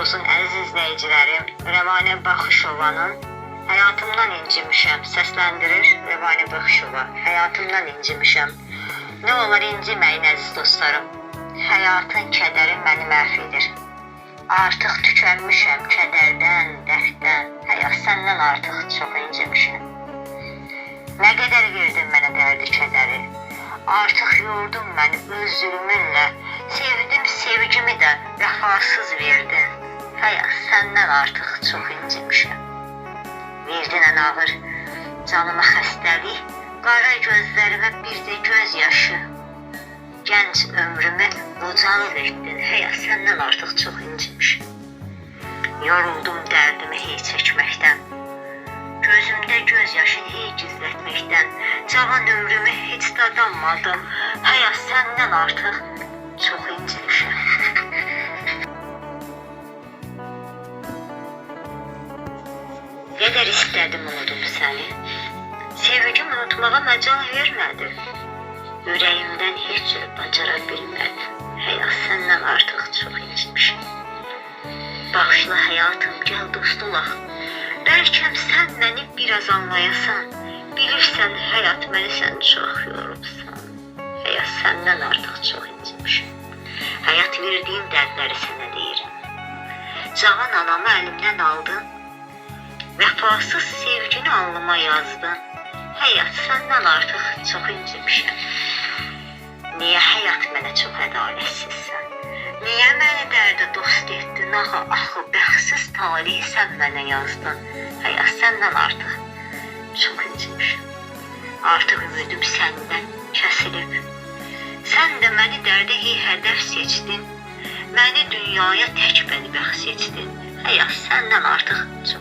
olsun əziz izləyicilərim. Rəvanə Baxışovanın Həyatımdan incimişəm səsləndirir Rəvanə Baxışova. Həyatımdan incimişəm. Nə olar inciməyin əziz dostlarım. Həyatın kədəri məni məhv edir. Artıq tükənmişəm kədərdən, dərddən. Həyat səndən artıq çox incimişəm. Nə qədər verdin mənə dərdi kədəri. Artıq yordun məni öz zülmünlə. Sevdim sevgimi də vəfasız verdin. Həyat səndən artıq çox incimişəm. Verdin ən ağır canıma xəstəlik, qara gözlərimə bir də göz yaşı. Gənc ömrümü qocalıq etdin. Həyat səndən artıq çox incimişəm. Yoruldum dərdimi hey çəkməkdən. Gözümdə göz yaşını hey gizlətməkdən. Cavan ömrümü heç dadanmadım. Həyat səndən artıq çox incimişəm. Qədər istədim unudum səni. Sevgim unutmağa məcal vermədi. Ürəyimdən heç cür bacara bilmədi. Həyat səndən artıq çox incimişəm. Bağışla həyatım, gəl dost olaq. Bəlkəm sən məni biraz anlayasan. Bilirsən həyat məni sən çox yorubsan. Həyat səndən artıq çox incimişəm. Həyat verdiyin dərdləri sənə deyirəm. Cavan anamı əlimdən aldın. Vəfasız sevgini alnıma yazdın. Həyat səndən artıq çox incimişəm. Niyə həyat mənə çox ədalətsizsən? Niyə məni dərdə dost etdin? Axı bəxtsiz taleyi sən mənə yazdın. Həyat səndən artıq çox incimişəm. Artıq ümidim səndən kəsilib. Sən də məni dərdə hədəf seçdin. Məni dünyaya tək bədbəxt seçdin. Həyat səndən artıq çox